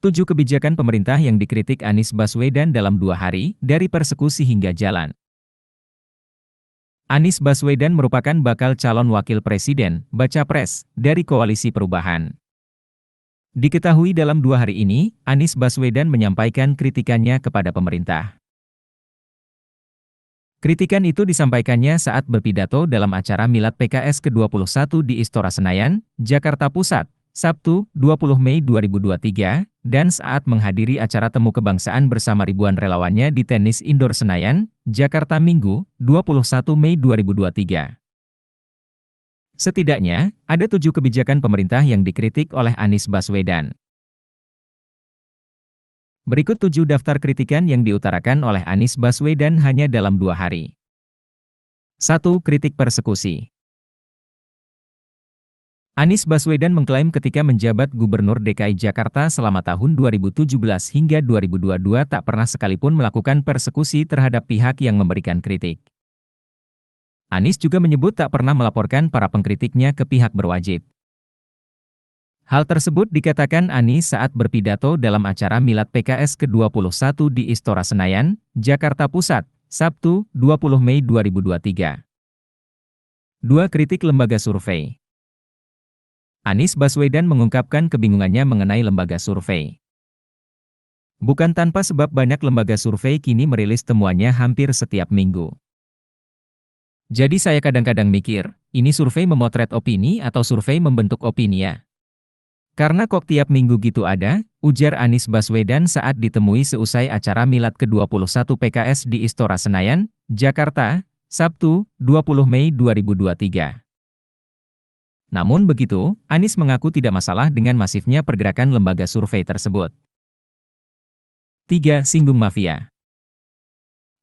7 kebijakan pemerintah yang dikritik Anies Baswedan dalam 2 hari, dari persekusi hingga jalan. Anies Baswedan merupakan bakal calon wakil presiden, baca pres, dari Koalisi Perubahan. Diketahui dalam 2 hari ini, Anies Baswedan menyampaikan kritikannya kepada pemerintah. Kritikan itu disampaikannya saat berpidato dalam acara Milad PKS ke-21 di Istora Senayan, Jakarta Pusat, Sabtu, 20 Mei 2023, dan saat menghadiri acara temu kebangsaan bersama ribuan relawannya di Tenis Indoor Senayan, Jakarta Minggu, 21 Mei 2023. Setidaknya, ada 7 kebijakan pemerintah yang dikritik oleh Anies Baswedan. Berikut 7 daftar kritikan yang diutarakan oleh Anies Baswedan hanya dalam 2 hari. 1. Kritik persekusi. Anies Baswedan mengklaim ketika menjabat Gubernur DKI Jakarta selama tahun 2017 hingga 2022 tak pernah sekalipun melakukan persekusi terhadap pihak yang memberikan kritik. Anies juga menyebut tak pernah melaporkan para pengkritiknya ke pihak berwajib. Hal tersebut dikatakan Anies saat berpidato dalam acara Milad PKS ke-21 di Istora Senayan, Jakarta Pusat, Sabtu, 20 Mei 2023. 2. Kritik lembaga survei. Anies Baswedan mengungkapkan kebingungannya mengenai lembaga survei. Bukan tanpa sebab banyak lembaga survei kini merilis temuannya hampir setiap minggu. Jadi saya kadang-kadang mikir, ini survei memotret opini atau survei membentuk opini ya? Karena kok tiap minggu gitu ada, ujar Anies Baswedan saat ditemui seusai acara Milad ke-21 PKS di Istora Senayan, Jakarta, Sabtu, 20 Mei 2023. Namun begitu, Anies mengaku tidak masalah dengan masifnya pergerakan lembaga survei tersebut. 3. Singgung mafia.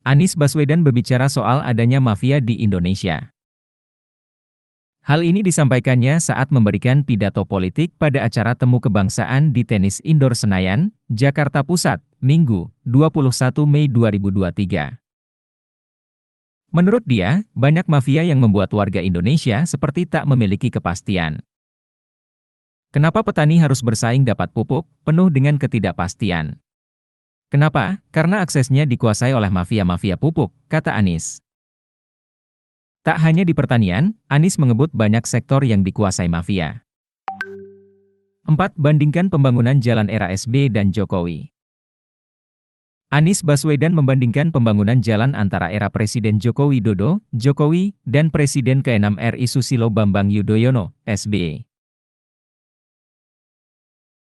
Anies Baswedan berbicara soal adanya mafia di Indonesia. Hal ini disampaikannya saat memberikan pidato politik pada acara temu kebangsaan di Tenis Indoor Senayan, Jakarta Pusat, Minggu, 21 Mei 2023. Menurut dia, banyak mafia yang membuat warga Indonesia seperti tak memiliki kepastian. Kenapa petani harus bersaing dapat pupuk, penuh dengan ketidakpastian? Kenapa? Karena aksesnya dikuasai oleh mafia-mafia pupuk, kata Anies. Tak hanya di pertanian, Anies mengebut banyak sektor yang dikuasai mafia. 4. Bandingkan pembangunan jalan era SB dan Jokowi. Anies Baswedan membandingkan pembangunan jalan antara era Presiden Joko Widodo, Jokowi, dan Presiden ke-6 RI Susilo Bambang Yudhoyono, SBY.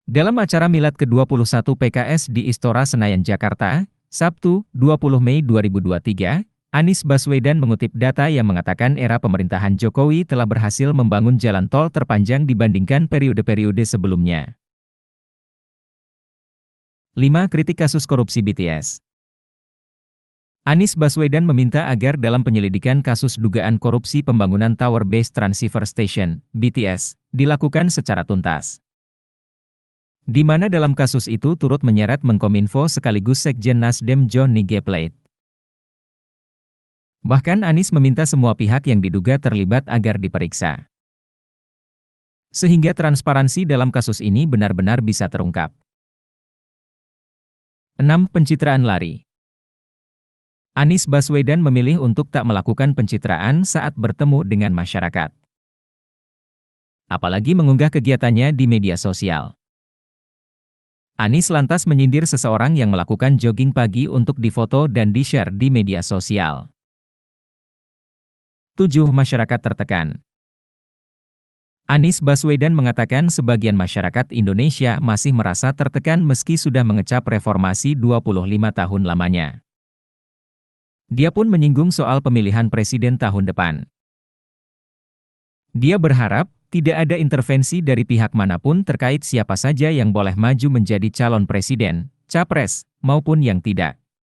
Dalam acara Milad ke-21 PKS di Istora Senayan Jakarta, Sabtu, 20 Mei 2023, Anies Baswedan mengutip data yang mengatakan era pemerintahan Jokowi telah berhasil membangun jalan tol terpanjang dibandingkan periode-periode sebelumnya. 5. Kritik kasus korupsi BTS. Anies Baswedan meminta agar dalam penyelidikan kasus dugaan korupsi pembangunan Tower Base Transceiver Station, BTS, dilakukan secara tuntas. Di mana dalam kasus itu turut menyeret Menkominfo sekaligus Sekjen Nasdem Johnny G. Plate. Bahkan Anies meminta semua pihak yang diduga terlibat agar diperiksa. Sehingga transparansi dalam kasus ini benar-benar bisa terungkap. 6. Pencitraan lari. Anies Baswedan memilih untuk tak melakukan pencitraan saat bertemu dengan masyarakat. Apalagi mengunggah kegiatannya di media sosial. Anies lantas menyindir seseorang yang melakukan jogging pagi untuk difoto dan di-share di media sosial. 7. Masyarakat tertekan. Anies Baswedan mengatakan sebagian masyarakat Indonesia masih merasa tertekan meski sudah mengecap reformasi 25 tahun lamanya. Dia pun menyinggung soal pemilihan presiden tahun depan. Dia berharap tidak ada intervensi dari pihak manapun terkait siapa saja yang boleh maju menjadi calon presiden, capres, maupun yang tidak.